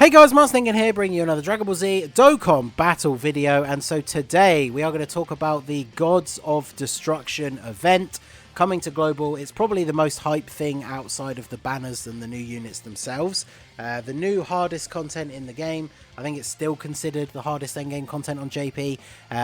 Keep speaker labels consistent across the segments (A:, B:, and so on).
A: Hey guys, Marsningen here, bringing you another Dragon Ball Z Dokkan battle video. And so today we are going to talk about the Gods of Destruction event coming to global. It's probably the most hype thing outside of the banners and the new units themselves. The new hardest content in the game. I think it's still considered the hardest endgame content on JP.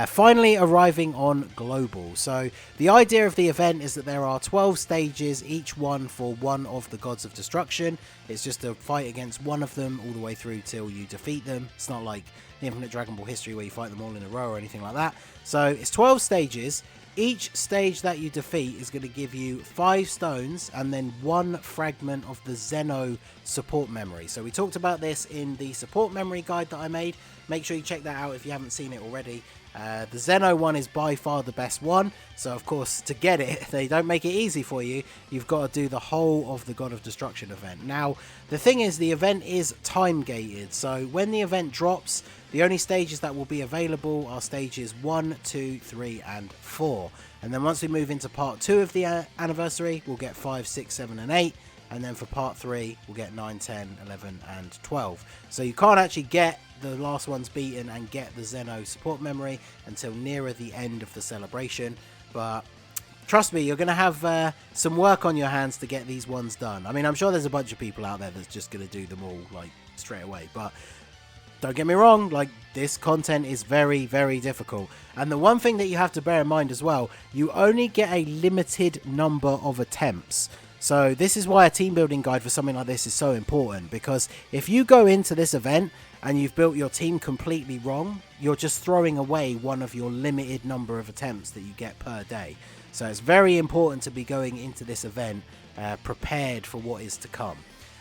A: Finally arriving on global. So the idea of the event is that there are 12 stages, each one for one of the Gods of Destruction. It's just a fight against one of them all the way through till you defeat them. It's not like the Infinite Dragon Ball history where you fight them all in a row or anything like that. So it's 12 stages. Each stage that you defeat is going to give you 5 stones and then 1 fragment of the Zeno support memory. So we talked about this in the support memory guide that I made. Make sure you check that out if you haven't seen it already. The Zeno one is by far the best one. So of course, to get it, they don't make it easy for you. You've got to do the whole of the God of Destruction event. Now, the thing is, the event is time gated. So when the event drops, the only stages that will be available are stages 1, 2, 3, and 4. And then once we move into part 2 of the anniversary, we'll get 5, 6, 7, and 8. And then for part 3, we'll get 9, 10, 11, and 12. So you can't actually get the last ones beaten and get the Zeno support memory until nearer the end of the celebration. But trust me, you're going to have some work on your hands to get these ones done. I mean, I'm sure there's a bunch of people out there that's just going to do them all like straight away. But don't get me wrong, like, this content is very, very difficult. And the one thing that you have to bear in mind as well, you only get a limited number of attempts. So this is why a team building guide for something like this is so important, because if you go into this event and you've built your team completely wrong, you're just throwing away one of your limited number of attempts that you get per day. So it's very important to be going into this event prepared for what is to come.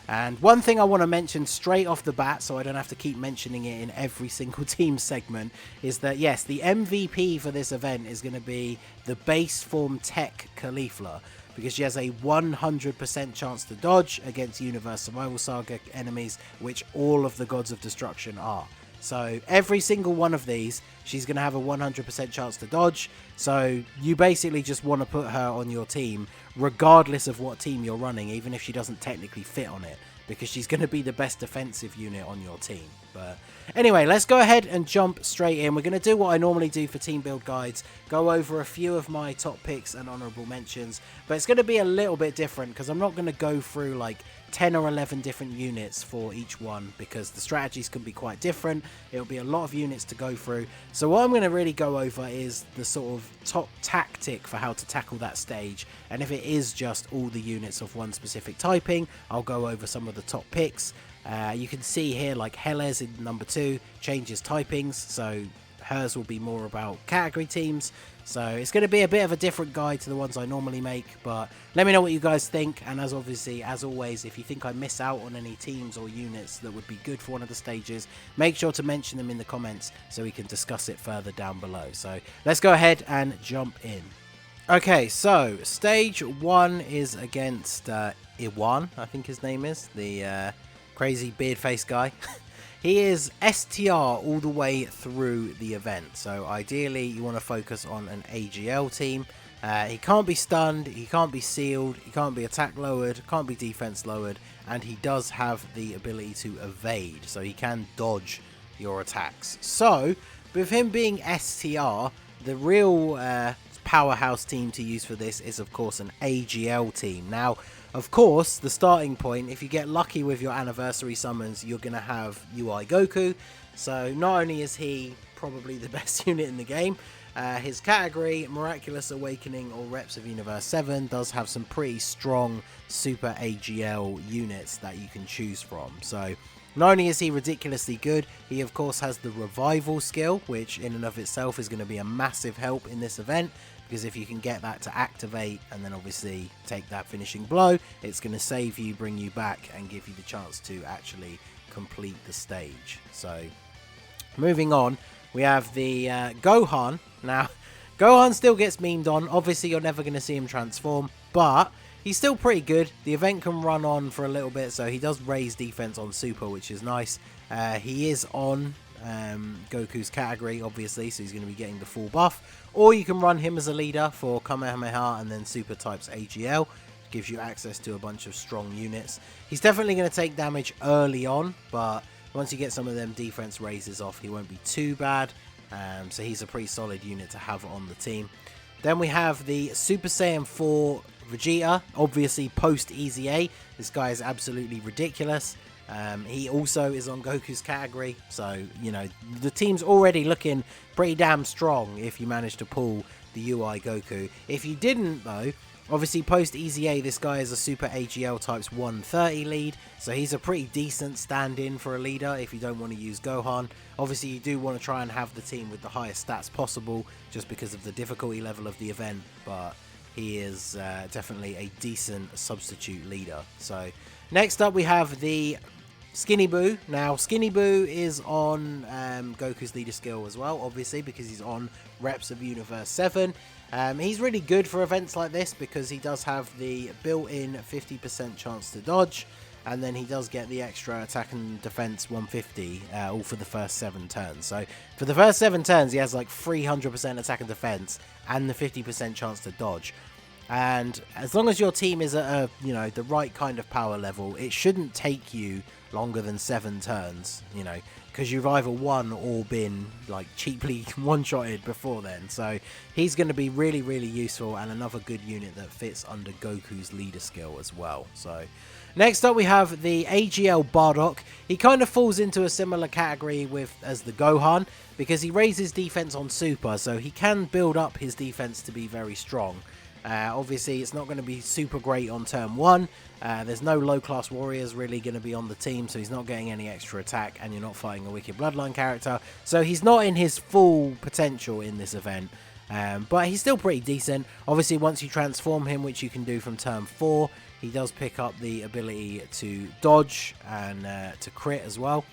A: And one thing I want to mention straight off the bat, so I don't have to keep mentioning it in every single team segment, is that yes, the MVP for this event is going to be the base form tech Caulifla, because she has a 100% chance to dodge against Universe Survival Saga enemies, which all of the Gods of Destruction are. So every single one of these, she's going to have a 100% chance to dodge. So you basically just want to put her on your team, regardless of what team you're running, even if she doesn't technically fit on it, because she's going to be the best defensive unit on your team. But anyway, let's go ahead and jump straight in. We're going to do what I normally do for team build guides, go over a few of my top picks and honorable mentions, but it's going to be a little bit different because I'm not going to go through like 10 or 11 different units for each one, because the strategies can be quite different. It'll be a lot of units to go through. So what I'm going to really go over is the sort of top tactic for how to tackle that stage. And if it is just all the units of one specific typing, I'll go over some of the top picks. You can see here, like HELES in number 2 changes typings, so hers will be more about category teams. So it's going to be a bit of a different guide to the ones I normally make, but let me know what you guys think. And as always, if you think I miss out on any teams or units that would be good for one of the stages, make sure to mention them in the comments so we can discuss it further down below. So let's go ahead and jump in. Okay, so stage 1 is against IWNE, I think his name is, the crazy beard face guy. He is STR all the way through the event, so ideally you want to focus on an AGL team. He can't be stunned, he can't be sealed, he can't be attack lowered, can't be defense lowered, and he does have the ability to evade, so he can dodge your attacks. So with him being STR, the real powerhouse team to use for this is of course an AGL team. Now, of course, the starting point, if you get lucky with your anniversary summons, you're going to have UI Goku. So not only is he probably the best unit in the game, his category, Miraculous Awakening or Reps of Universe 7, does have some pretty strong Super AGL units that you can choose from. So not only is he ridiculously good, he of course has the Revival skill, which in and of itself is going to be a massive help in this event. Because if you can get that to activate and then obviously take that finishing blow, it's going to save you, bring you back, and give you the chance to actually complete the stage. So, moving on, we have the Gohan. Now, Gohan still gets memed on. Obviously, you're never going to see him transform, but he's still pretty good. The event can run on for a little bit, so he does raise defense on Super, which is nice. He is on Goku's category, obviously, so he's going to be getting the full buff. Or you can run him as a leader for Kamehameha and then Super types AGL. Gives you access to a bunch of strong units. He's definitely going to take damage early on, but once you get some of them defense raises off, he won't be too bad. So he's a pretty solid unit to have on the team. Then we have the Super Saiyan 4 Vegeta, obviously post Easy A. This guy is absolutely ridiculous. He also is on Goku's category, so, you know, the team's already looking pretty damn strong if you manage to pull the UI Goku. If you didn't, though, obviously post Easy A, this guy is a Super AGL types 130 lead, so he's a pretty decent stand-in for a leader if you don't want to use Gohan. Obviously, you do want to try and have the team with the highest stats possible, just because of the difficulty level of the event, but he is definitely a decent substitute leader. So, next up we have the Skinny Boo. Now, Skinny Boo is on Goku's leader skill as well, obviously, because he's on Reps of Universe 7. He's really good for events like this because he does have the built-in 50% chance to dodge, and then he does get the extra attack and defense 150, all for the first 7 turns. So, for the first 7 turns, he has like 300% attack and defense and the 50% chance to dodge. And as long as your team is at a, you know, the right kind of power level, it shouldn't take you longer than 7 turns, you know, because you've either won or been like cheaply one-shotted before then. So he's going to be really, really useful and another good unit that fits under Goku's leader skill as well. So next up we have the AGL Bardock. He kind of falls into a similar category as the Gohan because he raises defense on Super, so he can build up his defense to be very strong. Obviously, it's not going to be super great on turn 1. There's no low-class warriors really going to be on the team, so he's not getting any extra attack, and you're not fighting a Wicked Bloodline character. So he's not in his full potential in this event, but he's still pretty decent. Obviously, once you transform him, which you can do from turn 4, he does pick up the ability to dodge and to crit as well.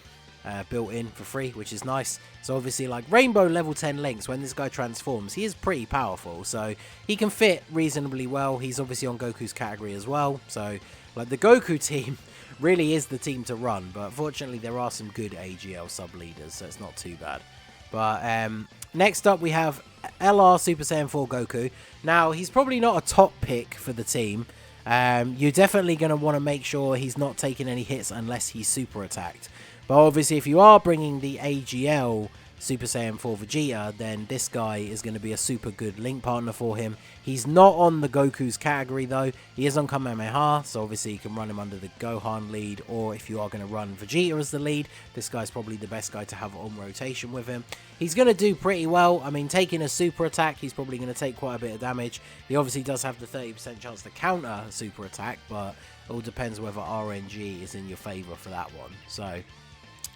A: Built in for free, which is nice. So obviously, like Rainbow level 10 links, when this guy transforms, he is pretty powerful, so he can fit reasonably well. He's obviously on Goku's category as well, so like the Goku team really is the team to run, but fortunately there are some good AGL sub leaders, so it's not too bad. But next up we have LR Super Saiyan 4 Goku. Now, he's probably not a top pick for the team. You're definitely going to want to make sure he's not taking any hits unless he's super attacked. But obviously, if you are bringing the AGL Super Saiyan 4 Vegeta, then this guy is going to be a super good link partner for him. He's not on the Goku's category, though. He is on Kamehameha, so obviously you can run him under the Gohan lead, or if you are going to run Vegeta as the lead, this guy's probably the best guy to have on rotation with him. He's going to do pretty well. I mean, taking a super attack, he's probably going to take quite a bit of damage. He obviously does have the 30% chance to counter a super attack, but it all depends whether RNG is in your favour for that one. So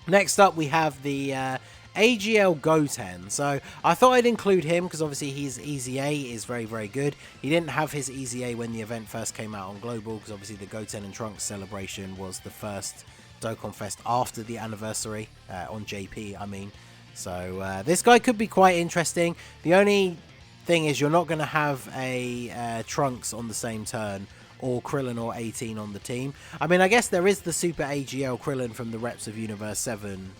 A: next up, we have the AGL Goten. So I thought I'd include him because obviously his Easy A is very, very good. He didn't have his Easy A when the event first came out on Global because obviously the Goten and Trunks celebration was the first Dokkan Fest after the anniversary on JP, I mean. So this guy could be quite interesting. The only thing is you're not going to have a Trunks on the same turn or Krillin or 18 on the team. I mean, I guess there is the Super AGL Krillin from the Reps of Universe 7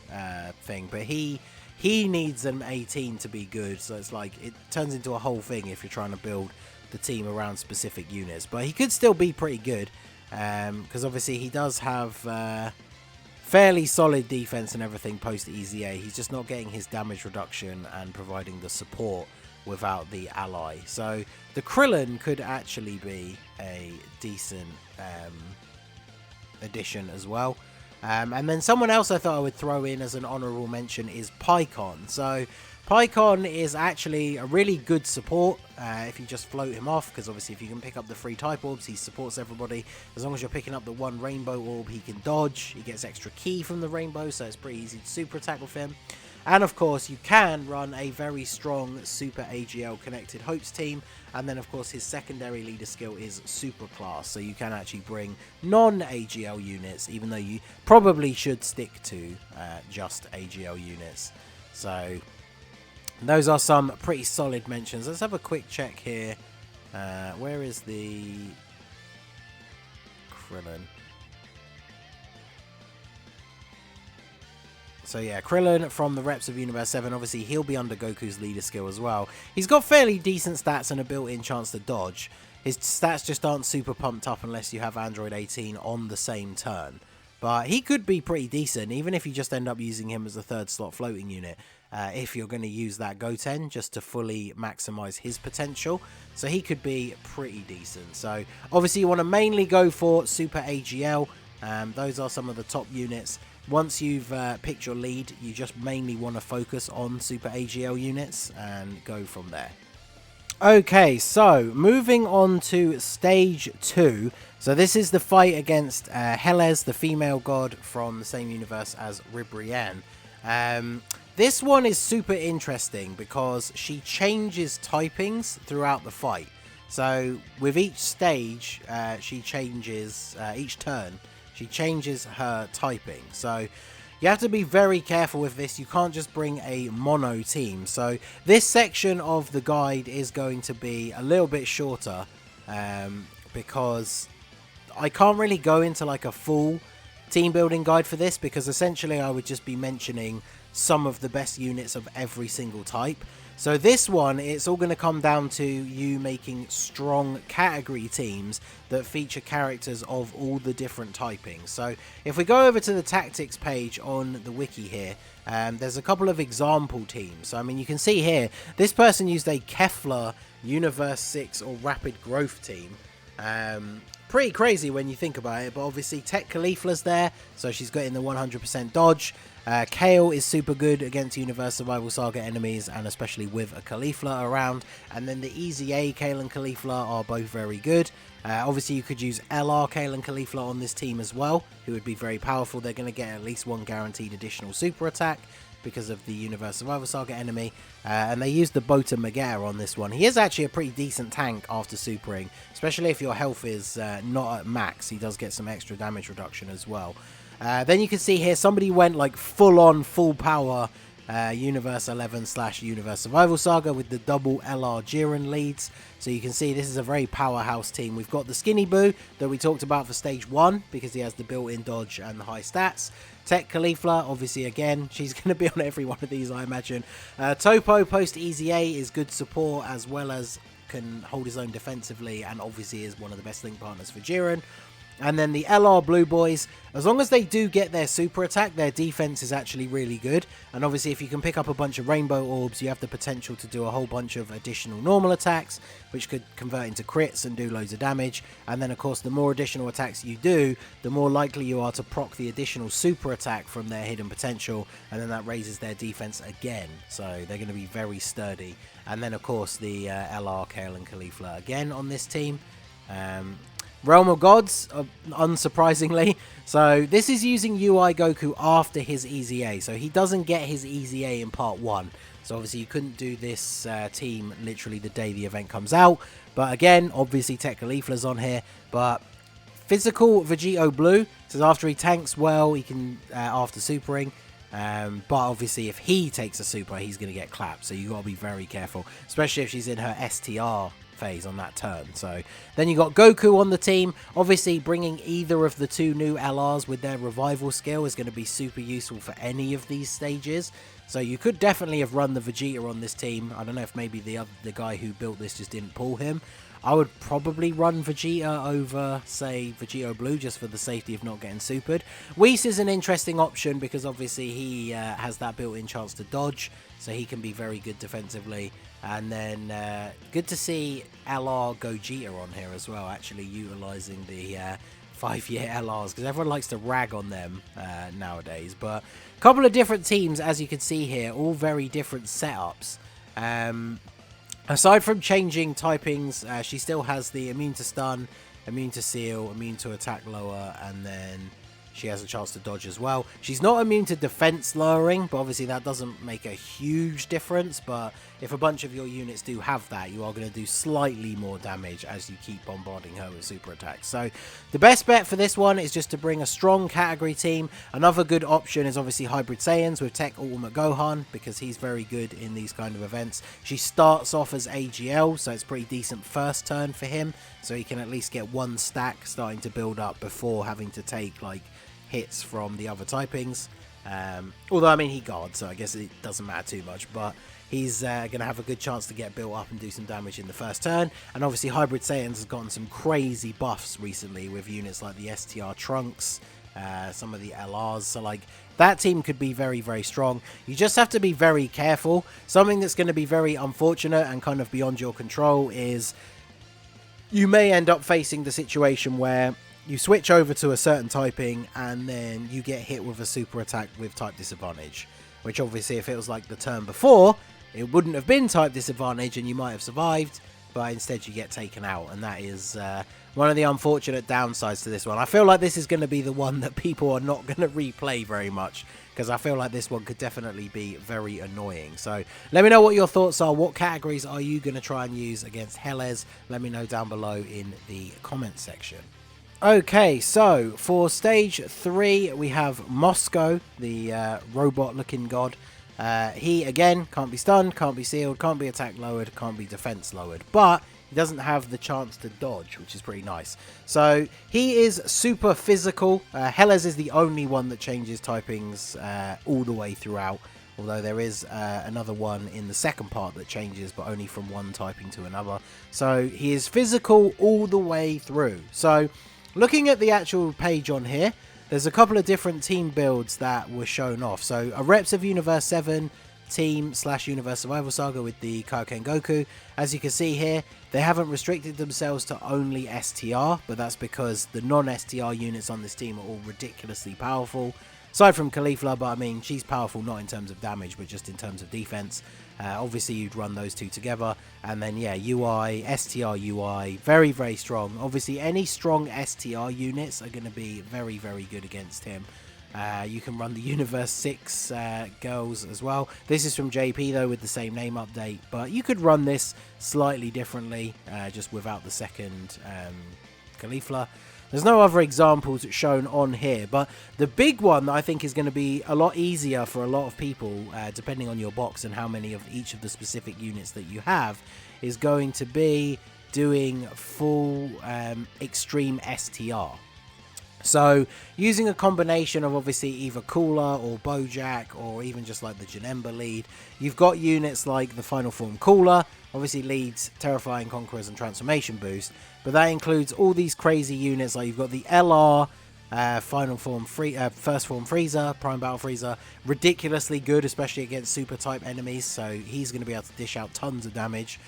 A: thing, but he needs an 18 to be good, so it's like, it turns into a whole thing if you're trying to build the team around specific units. But he could still be pretty good, because obviously he does have fairly solid defense and everything post Easy A. He's just not getting his damage reduction and providing the support without the ally. So the Krillin could actually be a decent addition as well. And then someone else I thought I would throw in as an honorable mention is Pycon. So Pycon is actually a really good support if you just float him off, because obviously if you can pick up the 3 type orbs, he supports everybody. As long as you're picking up the 1 rainbow orb, he can dodge. He gets extra ki from the rainbow, so it's pretty easy to super attack with him. And of course, you can run a very strong Super AGL Connected Hopes team. And then, of course, his secondary leader skill is Super Class. So you can actually bring non-AGL units, even though you probably should stick to just AGL units. So those are some pretty solid mentions. Let's have a quick check here. Where is the Krillin? So yeah, Krillin from the Reps of Universe 7, obviously he'll be under Goku's leader skill as well. He's got fairly decent stats and a built-in chance to dodge. His stats just aren't super pumped up unless you have Android 18 on the same turn. But he could be pretty decent, even if you just end up using him as a 3rd slot floating unit. If you're going to use that Goten just to fully maximize his potential. So he could be pretty decent. So obviously you want to mainly go for Super AGL. Those are some of the top units. Once you've picked your lead, you just mainly want to focus on Super AGL units and go from there. Okay, so moving on to stage 2. So this is the fight against HELES, the female god from the same universe as Ribrianne. This one is super interesting because she changes typings throughout the fight. So with each stage, she changes, each turn, she changes her typing. So you have to be very careful with this. You can't just bring a mono team. So this section of the guide is going to be a little bit shorter because I can't really go into like a full team building guide for this, because essentially I would just be mentioning some of the best units of every single type. So this one, it's all going to come down to you making strong category teams that feature characters of all the different typings. So if we go over to the tactics page on the wiki here, there's a couple of example teams. So I mean, you can see here, this person used a Kefla Universe 6 or Rapid Growth team. Pretty crazy when you think about it, but obviously Tech Caulifla's there, so she's getting the 100% dodge. Kale is super good against Universe Survival Saga enemies, and especially with a Caulifla around. And then the Easy A Kale and Caulifla are both very good. Obviously you could use LR Kale and Caulifla on this team as well, who would be very powerful. They're going to get at least one guaranteed additional super attack because of the Universe Survival Saga enemy, and they used the Bota Megara on this one. He is actually a pretty decent tank after supering, especially if your health is not at max. He does get some extra damage reduction as well. Then you can see here somebody went like full on full power Universe 11 / Universe Survival Saga with the double LR Jiren leads. So you can see this is a very powerhouse team. We've got the Skinny Boo that we talked about for stage 1 because he has the built-in dodge and the high stats. Tech Caulifla, obviously again, she's going to be on every one of these, I imagine. Topo post Easy A is good support, as well as can hold his own defensively, and obviously is one of the best link partners for Jiren. And then the LR Blue Boys, as long as they do get their super attack, their defense is actually really good. And obviously if you can pick up a bunch of rainbow orbs, you have the potential to do a whole bunch of additional normal attacks, which could convert into crits and do loads of damage. And then of course the more additional attacks you do, the more likely you are to proc the additional super attack from their hidden potential, and then that raises their defense again. So they're going to be very sturdy. And then of course the LR, Kale and Caulifla again on this team. Realm of Gods, unsurprisingly. So this is using UI Goku after his Easy A. So he doesn't get his Easy A in part 1. So obviously you couldn't do this team literally the day the event comes out. But again, obviously Tech Caulifla's on here. But physical Vegito Blue says after he tanks well, he can, after supering. But obviously if he takes a super, he's going to get clapped. So you got to be very careful, especially if she's in her STR phase on that turn. So then you got Goku on the team. Obviously bringing either of the 2 new LRs with their revival skill is going to be super useful for any of these stages. So you could definitely have run the Vegeta on this team. I don't know if maybe the guy who built this just didn't pull him. I would probably run Vegeta over, say, Vegito Blue, just for the safety of not getting supered. Whis is an interesting option because obviously he has that built-in chance to dodge, so he can be very good defensively. And then good to see LR Gogeta on here as well, actually utilising the 5-year LRs, because everyone likes to rag on them nowadays. But a couple of different teams, as you can see here, all very different setups. Aside from changing typings, she still has the immune to stun, immune to seal, immune to attack lower, and then she has a chance to dodge as well. She's not immune to defense lowering, but obviously that doesn't make a huge difference. But if a bunch of your units do have that, you are going to do slightly more damage as you keep bombarding her with super attacks. So the best bet for this one is just to bring a strong category team. Another good option is obviously Hybrid Saiyans with Tech Ultimate Gohan, because he's very good in these kind of events. She starts off as AGL, so it's pretty decent first turn for him. So he can at least get 1 stack starting to build up before having to take like hits from the other typings. Although I mean he guards, so I guess it doesn't matter too much, but he's going to have a good chance to get built up and do some damage in the first turn. And obviously Hybrid Saiyans has gotten some crazy buffs recently with units like the STR Trunks some of the LRs. So like that team could be very, very strong. You just have to be very careful. Something that's going to be very unfortunate and kind of beyond your control is you may end up facing the situation where you switch over to a certain typing and then you get hit with a super attack with type disadvantage, which obviously if it was like the turn before, it wouldn't have been type disadvantage and you might have survived, but instead you get taken out. And that is one of the unfortunate downsides to this one. I feel like this is going to be the one that people are not going to replay very much, because I feel like this one could definitely be very annoying. So let me know what your thoughts are. What categories are you going to try and use against HELES? Let me know down below in the comments section. Okay, so for stage 3, we have MOSCO, the robot-looking god. He, again, can't be stunned, can't be sealed, can't be attack lowered, can't be defense lowered. But he doesn't have the chance to dodge, which is pretty nice. So he is super physical. HELES is the only one that changes typings all the way throughout. Although there is another one in the second part that changes, but only from one typing to another. So he is physical all the way through. So looking at the actual page on here, there's a couple of different team builds that were shown off. So a Reps of Universe 7 team / Universe Survival Saga with the Kaioken Goku. As you can see here, they haven't restricted themselves to only STR, but that's because the non-STR units on this team are all ridiculously powerful. Aside from Caulifla, but I mean, she's powerful not in terms of damage, but just in terms of defense. Obviously, you'd run those two together. And then, yeah, UI, STR UI, very, very strong. Obviously, any strong STR units are going to be very, very good against him. You can run the Universe 6 girls as well. This is from JP, though, with the same name update. But you could run this slightly differently, just without the second Caulifla. There's no other examples shown on here, but the big one that I think is going to be a lot easier for a lot of people, depending on your box and how many of each of the specific units that you have, is going to be doing full extreme STR. So using a combination of obviously either Cooler or Bojack or even just like the Janemba lead, you've got units like the Final Form Cooler, obviously leads Terrifying Conquerors and Transformation Boost, but that includes all these crazy units like you've got the LR, Final Form First Form Frieza, Prime Battle Frieza, ridiculously good, especially against super type enemies, so he's going to be able to dish out tons of damage.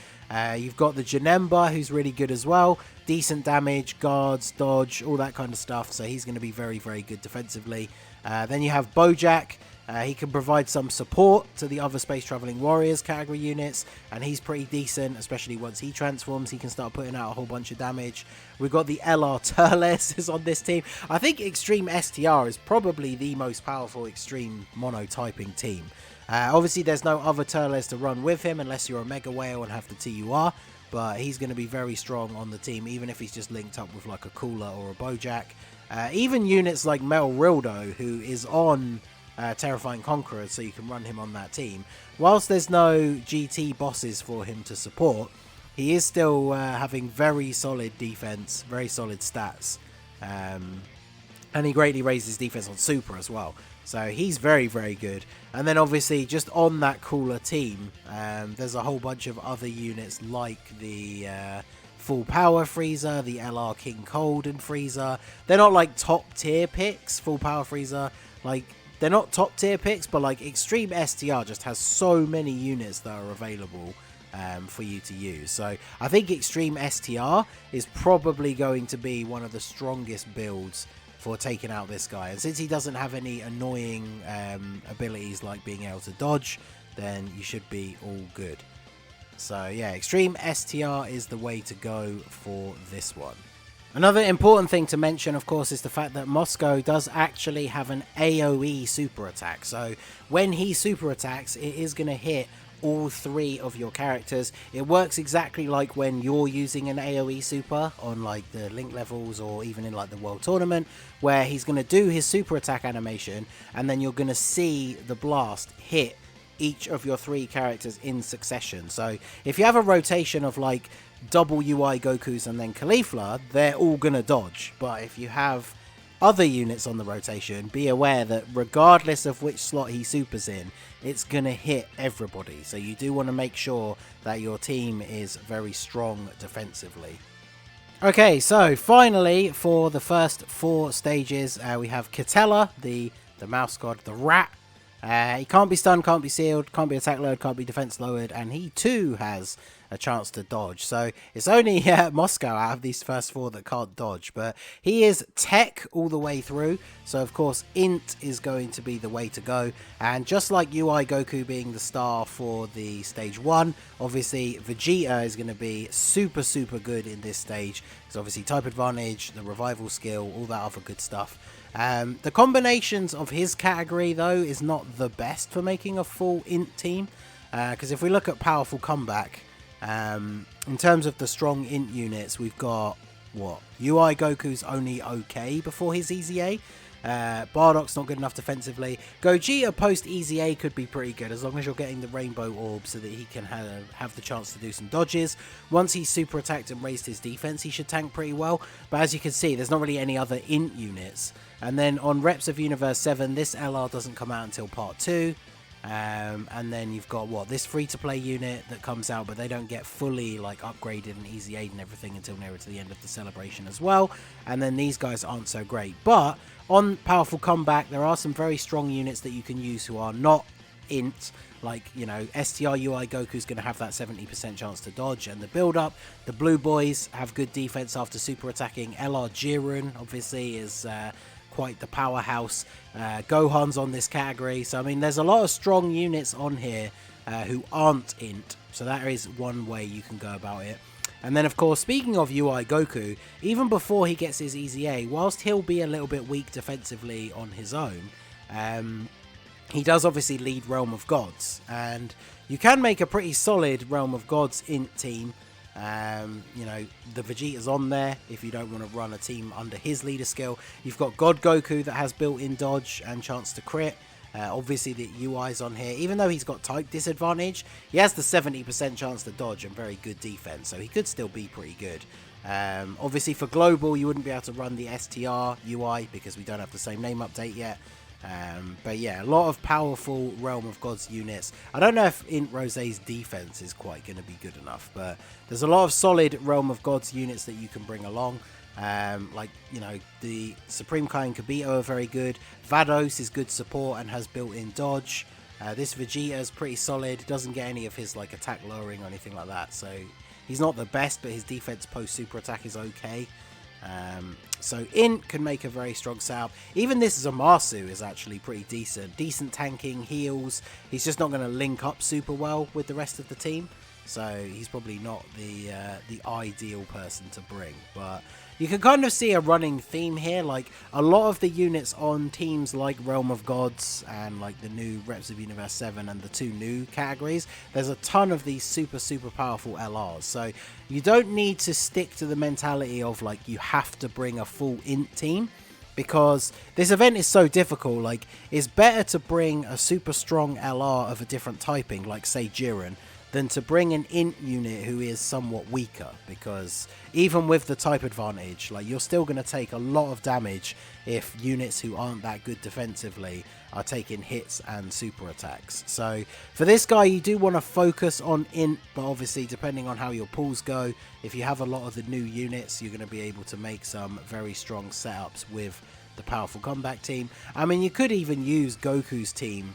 A: You've got the Janemba, who's really good as well, decent damage, guards, dodge, all that kind of stuff, so he's going to be very, very good defensively. Then you have Bojack. He can provide some support to the other Space Traveling Warriors category units, and he's pretty decent, especially once he transforms. He can start putting out a whole bunch of damage. We've got the LR Turles is on this team. I think Extreme STR is probably the most powerful Extreme monotyping team. Obviously, there's no other Turles to run with him unless you're a Mega Whale and have the TUR, but he's going to be very strong on the team, even if he's just linked up with like a Cooler or a Bojack. Even units like Metal Rildo, who is on Terrifying Conquerors, so you can run him on that team. Whilst there's no GT bosses for him to support, he is still having very solid defense, very solid stats, and he greatly raises defense on Super as well. So he's very, very good. And then obviously just on that Cooler team, there's a whole bunch of other units like the Full Power Frieza, the LR King Cold and Frieza. They're not like top tier picks, Full Power Frieza, like they're not top tier picks, but like Extreme STR just has so many units that are available for you to use. So I think Extreme STR is probably going to be one of the strongest builds for taking out this guy. And since he doesn't have any annoying abilities like being able to dodge, then you should be all good. So yeah, Extreme STR is the way to go for this one. Another important thing to mention, of course, is the fact that MOSCO does actually have an AoE super attack. So when he super attacks, it is going to hit all 3 of your characters. It works exactly like when you're using an AoE super on like the link levels or even in like the World Tournament, where he's going to do his super attack animation and then you're going to see the blast hit each of your 3 characters in succession. So if you have a rotation of like double UI Gokus and then Caulifla, they're all going to dodge. But if you have other units on the rotation, be aware that regardless of which slot he supers in, it's going to hit everybody. So you do want to make sure that your team is very strong defensively. Okay, so finally for the first 4 stages, we have QUITELA, the mouse god, the rat. He can't be stunned, can't be sealed, can't be attack lowered, can't be defense lowered, and he too has a chance to dodge. So it's only MOSCO out of these first 4 that can't dodge, but he is tech all the way through. So of course int is going to be the way to go, and just like UI Goku being the star for the stage 1, obviously Vegeta is going to be super good in this stage, because obviously type advantage, the revival skill, all that other good stuff. The combinations of his category though is not the best for making a full int team, because if we look at powerful comeback, in terms of the strong int units, we've got what, UI Goku's only okay before his EZA. Bardock's not good enough defensively. Gogeta post EZA could be pretty good as long as you're getting the rainbow orb so that he can have the chance to do some dodges. Once he's super attacked and raised his defense, he should tank pretty well. But as you can see, there's not really any other int units. And then on Reps of Universe 7, this LR doesn't come out until part 2. And then you've got what, this free-to-play unit that comes out, but they don't get fully like upgraded and easy aid and everything until nearer to the end of the celebration as well. And then these guys aren't so great, but on powerful comeback there are some very strong units that you can use who are not int, like, you know, STR UI Goku's going to have that 70% chance to dodge and the build up. The blue boys have good defense after super attacking. LR Jiren obviously is quite the powerhouse. Gohan's on this category, so I mean there's a lot of strong units on here who aren't int, so that is one way you can go about it. And then of course, speaking of UI Goku, even before he gets his EZA, whilst he'll be a little bit weak defensively on his own, he does obviously lead Realm of Gods, and you can make a pretty solid Realm of Gods int team. You know, the Vegeta's on there if you don't want to run a team under his leader skill. You've got God Goku that has built-in dodge and chance to crit. Obviously the UI's on here. Even though he's got type disadvantage, he has the 70% chance to dodge and very good defense, so he could still be pretty good. Obviously for global you wouldn't be able to run the STR UI because we don't have the same name update yet. But yeah, a lot of powerful Realm of Gods units. I don't know if Int Rose's defense is quite going to be good enough, but there's a lot of solid Realm of Gods units that you can bring along. Like, you know, the Supreme Kai and Kibito are very good. Vados is good support and has built-in dodge. This Vegeta is pretty solid. Doesn't get any of his like attack lowering or anything like that, so he's not the best, but his defense post super attack is okay. So Int can make a very strong setup. Even this Zamasu is actually pretty decent. Decent tanking, heals. He's just not going to link up super well with the rest of the team, so he's probably not the ideal person to bring. But you can kind of see a running theme here. Like a lot of the units on teams like Realm of Gods and like the new Reps of Universe 7 and the 2 new categories, there's a ton of these super powerful LRs. So you don't need to stick to the mentality of like you have to bring a full int team, because this event is so difficult. Like it's better to bring a super strong LR of a different typing, like say Jiren, than to bring an int unit who is somewhat weaker, because even with the type advantage, like you're still going to take a lot of damage if units who aren't that good defensively are taking hits and super attacks. So for this guy you do want to focus on int, but obviously depending on how your pools go, if you have a lot of the new units, you're going to be able to make some very strong setups with the powerful comeback team. I mean, you could even use Goku's team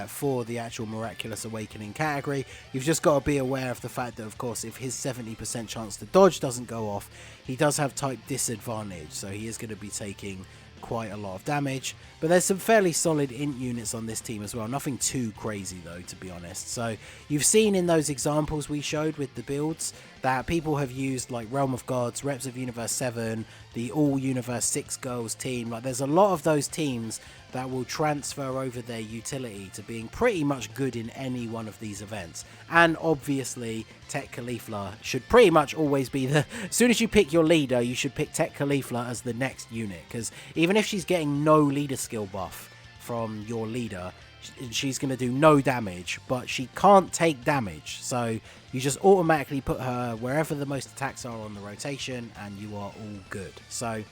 A: for the actual Miraculous Awakening category. You've just got to be aware of the fact that, of course, if his 70% chance to dodge doesn't go off, he does have type disadvantage, so he is going to be taking quite a lot of damage. But there's some fairly solid int units on this team as well. Nothing too crazy though, to be honest. So you've seen in those examples we showed with the builds that people have used like Realm of Gods, Reps of Universe 7, the All Universe 6 Girls team. Like there's a lot of those teams that will transfer over their utility to being pretty much good in any one of these events. And obviously Tech Caulifla should pretty much always be the... As soon as you pick your leader, you should pick Tech Caulifla as the next unit, because even if she's getting no leader skill buff from your leader, she's going to do no damage, but she can't take damage, so you just automatically put her wherever the most attacks are on the rotation and you are all good. So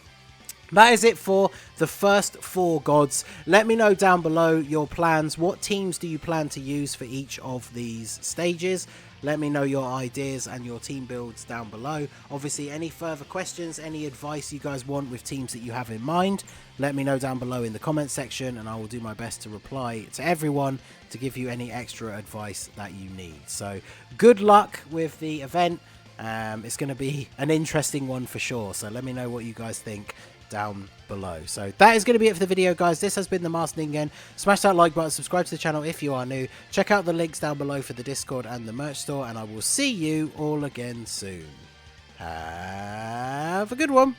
A: That is it for the first 4 gods. Let me know down below your plans. What teams do you plan to use for each of these stages? Let me know your ideas and your team builds down below. Obviously, any further questions, any advice you guys want with teams that you have in mind, let me know down below in the comments section, and I will do my best to reply to everyone to give you any extra advice that you need. So good luck with the event. It's going to be an interesting one for sure. So let me know what you guys think down below. So that is going to be it for the video, guys. This has been the Masked Ningen. Smash that like button, subscribe to the channel if you are new, check out the links down below for the Discord and the merch store, and I will see you all again soon. Have a good one.